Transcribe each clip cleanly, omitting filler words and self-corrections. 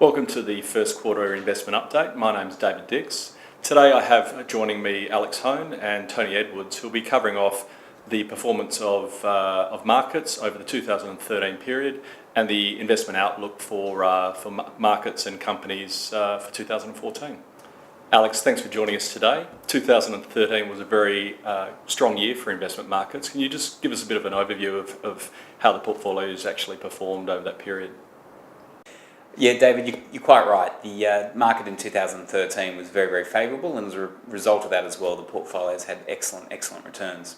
Welcome to the first quarter investment update. My name's David Dix. Today I have joining me Alex Hone and Tony Edwards, who will be covering off the performance of markets over the 2013 period and the investment outlook for markets and companies for 2014. Alex, thanks for joining us today. 2013 was a very strong year for investment markets. Can you just give us a bit of an overview of how the portfolios actually performed over that period? Yeah, David, you're quite right. The market in 2013 was very, very favourable, and as a result of that as well, the portfolios had excellent returns.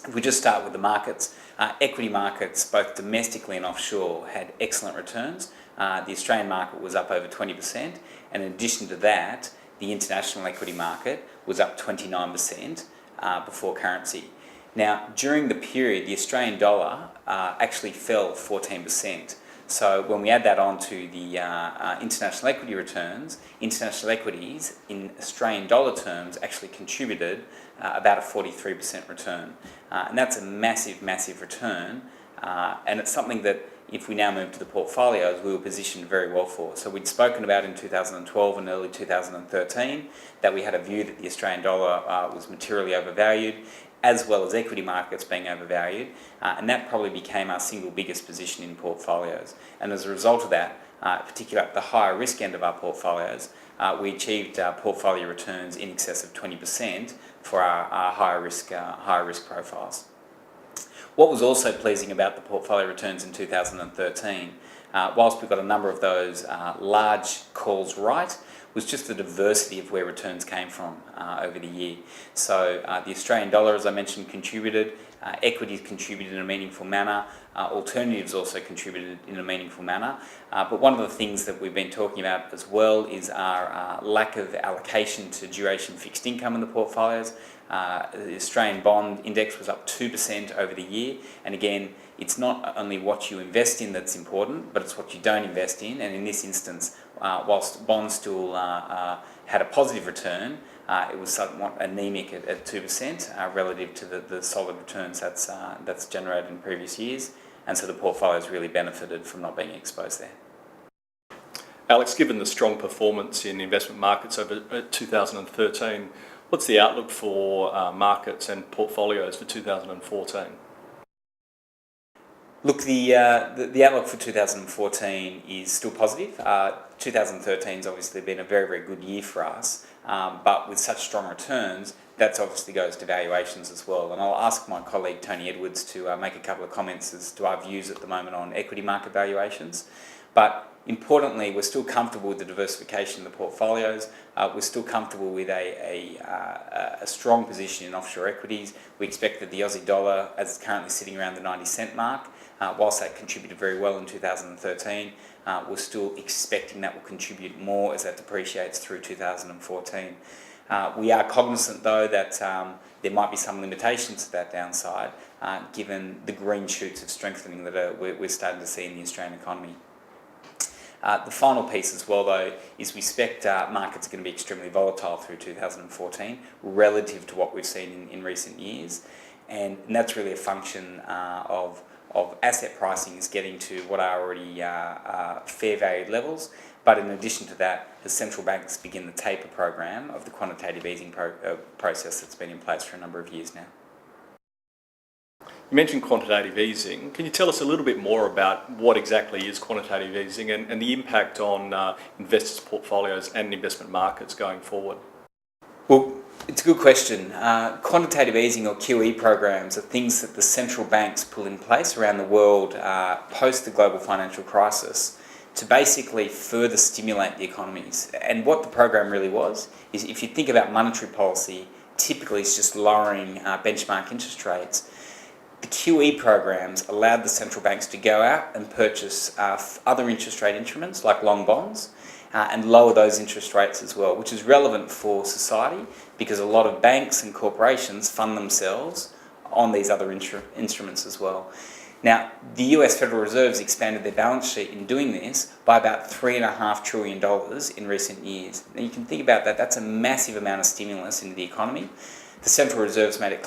If we just start with the markets, equity markets, both domestically and offshore, had excellent returns. The Australian market was up over 20%, and in addition to that, the international equity market was up 29% before currency. Now, during the period, the Australian dollar actually fell 14%. So when we add that on to the international equity returns, international equities in Australian dollar terms actually contributed about a 43% return. And that's a massive return. And it's something that if we now move to the portfolios, we were positioned very well for. So we'd spoken about in 2012 and early 2013 that we had a view that the Australian dollar was materially overvalued, as well as equity markets being overvalued, and that probably became our single biggest position in portfolios. And as a result of that, particularly at the higher risk end of our portfolios, we achieved portfolio returns in excess of 20% for our higher risk profiles. What was also pleasing about the portfolio returns in 2013, whilst we've got a number of those large calls right, was just the diversity of where returns came from over the year. So the Australian dollar, as I mentioned, contributed, equities contributed in a meaningful manner, alternatives also contributed in a meaningful manner. But one of the things that we've been talking about as well is our lack of allocation to duration fixed income in the portfolios. The Australian bond index was up 2% over the year, and again, it's not only what you invest in that's important, but it's what you don't invest in. And in this instance, whilst bonds still had a positive return, it was somewhat anemic at 2% relative to the solid returns that's generated in previous years, and so the portfolios really benefited from not being exposed there. Alex, given the strong performance in investment markets over 2013, what's the outlook for markets and portfolios for 2014? Look, the outlook for 2014 is still positive. 2013 has obviously been a very good year for us, but with such strong returns, that obviously goes to valuations as well. And I'll ask my colleague Tony Edwards to make a couple of comments as to our views at the moment on equity market valuations. But importantly, we're still comfortable with the diversification of the portfolios. We're still comfortable with a strong position in offshore equities. We expect that the Aussie dollar, as it's currently sitting around the 90-cent mark, whilst that contributed very well in 2013, we're still expecting that will contribute more as that depreciates through 2014. We are cognizant, though, that there might be some limitations to that downside, given the green shoots of strengthening that we're starting to see in the Australian economy. The final piece as well, though, is we expect markets are going to be extremely volatile through 2014 relative to what we've seen in recent years, and that's really a function of asset pricing is getting to what are already fair valued levels. But in addition to that, the central banks begin the taper program of the quantitative easing process that's been in place for a number of years now. You mentioned quantitative easing. Can you tell us a little bit more about what exactly is quantitative easing and the impact on investors' portfolios and investment markets going forward? Well, it's a good question. Quantitative easing or QE programs are things that the central banks put in place around the world post the global financial crisis to basically further stimulate the economies. And what the program really was is, if you think about monetary policy, typically it's just lowering benchmark interest rates. The QE programs allowed the central banks to go out and purchase other interest rate instruments like long bonds and lower those interest rates as well, which is relevant for society because a lot of banks and corporations fund themselves on these other instruments as well. Now, the US Federal Reserve's expanded their balance sheet in doing this by about $3.5 trillion in recent years. Now, you can think about that. That's a massive amount of stimulus into the economy. The Federal Reserve's made it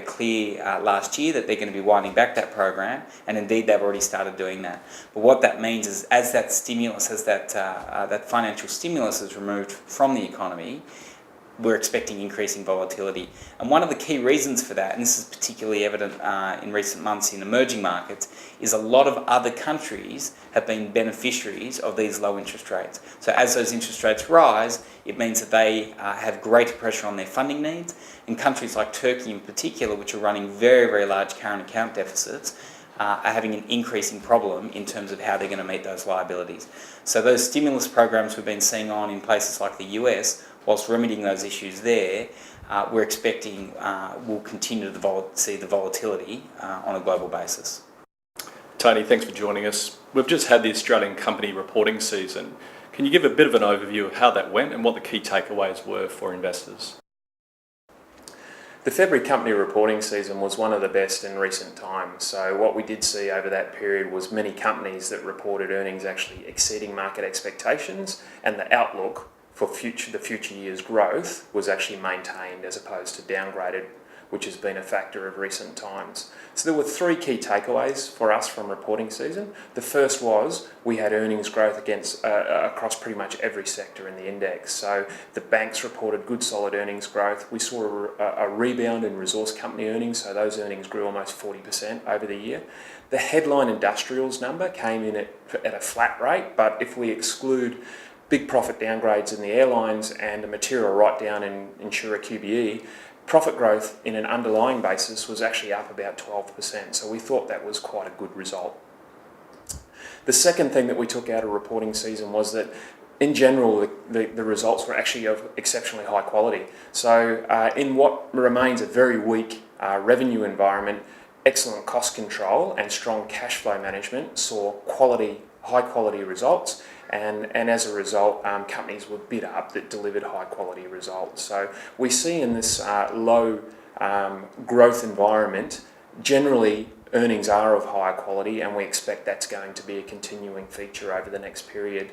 clear last year that they're going to be winding back that program, and indeed they've already started doing that. But what that means is, as that financial stimulus is removed from the economy, we're expecting increasing volatility. And one of the key reasons for that, and this is particularly evident in recent months in emerging markets, is a lot of other countries have been beneficiaries of these low interest rates. So as those interest rates rise, it means that they have greater pressure on their funding needs. And countries like Turkey in particular, which are running very, very large current account deficits, are having an increasing problem in terms of how they're going to meet those liabilities. So those stimulus programs we've been seeing in places like the US, whilst remedying those issues there, we're expecting we'll continue to see the volatility on a global basis. Tony, thanks for joining us. We've just had the Australian company reporting season. Can you give a bit of an overview of how that went and what the key takeaways were for investors? The February company reporting season was one of the best in recent times. So what we did see over that period was many companies that reported earnings actually exceeding market expectations, and the outlook for the future year's growth was actually maintained as opposed to downgraded, which has been a factor of recent times. So there were three key takeaways for us from reporting season. The first was we had earnings growth across pretty much every sector in the index. So the banks reported good solid earnings growth. We saw a rebound in resource company earnings, so those earnings grew almost 40% over the year. The headline industrials number came in at a flat rate, but if we exclude big profit downgrades in the airlines and a material write-down in insurer QBE, profit growth in an underlying basis was actually up about 12%, so we thought that was quite a good result. The second thing that we took out of reporting season was that in general the results were actually of exceptionally high quality. So in what remains a very weak revenue environment, excellent cost control and strong cash flow management saw high quality results. And as a result, companies were bid up that delivered high quality results. So we see in this low growth environment, generally earnings are of higher quality, and we expect that's going to be a continuing feature over the next period.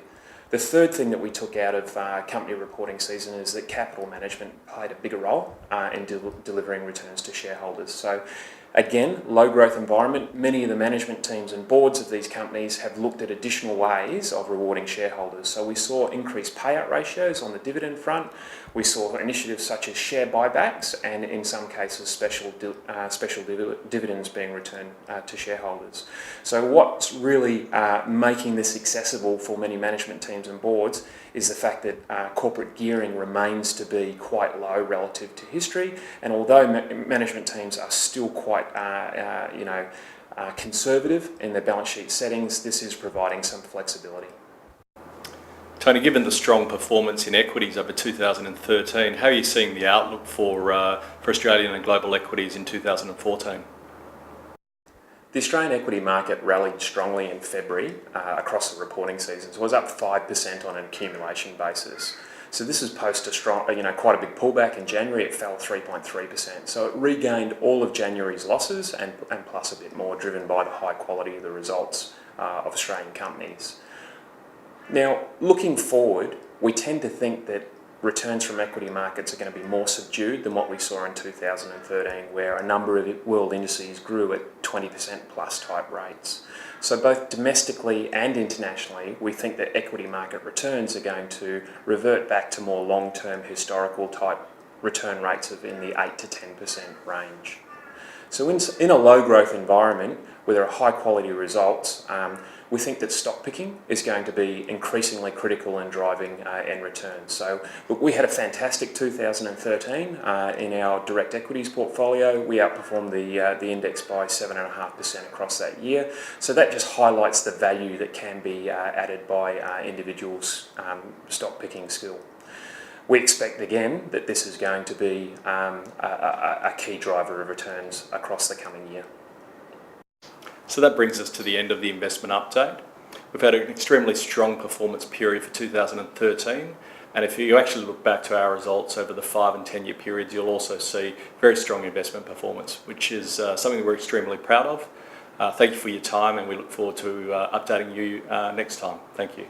The third thing that we took out of company reporting season is that capital management played a bigger role in delivering returns to shareholders. So again, low growth environment, many of the management teams and boards of these companies have looked at additional ways of rewarding shareholders. So we saw increased payout ratios on the dividend front. We saw initiatives such as share buybacks and in some cases special dividends being returned to shareholders. So what's really making this accessible for many management teams and boards is the fact that corporate gearing remains to be quite low relative to history, and although management teams are still quite conservative in their balance sheet settings, this is providing some flexibility. Tony, given the strong performance in equities over 2013, how are you seeing the outlook for Australian and global equities in 2014? The Australian equity market rallied strongly in February across the reporting seasons. It was up 5% on an accumulation basis. So this is post a strong, quite a big pullback in January. It fell 3.3%. So it regained all of January's losses and plus a bit more, driven by the high quality of the results of Australian companies. Now, looking forward, we tend to think that returns from equity markets are going to be more subdued than what we saw in 2013, where a number of world indices grew at 20% plus type rates. So both domestically and internationally, we think that equity market returns are going to revert back to more long-term historical type return rates of in the 8 to 10% range. So in a low growth environment where there are high quality results, we think that stock picking is going to be increasingly critical in driving end returns. So look, we had a fantastic 2013 in our direct equities portfolio. We outperformed the index by 7.5% across that year. So that just highlights the value that can be added by individuals' stock picking skill. We expect again that this is going to be a key driver of returns across the coming year. So that brings us to the end of the investment update. We've had an extremely strong performance period for 2013, and if you actually look back to our results over the 5 and 10 year periods, you'll also see very strong investment performance, which is something we're extremely proud of. Thank you for your time, and we look forward to updating you next time. Thank you.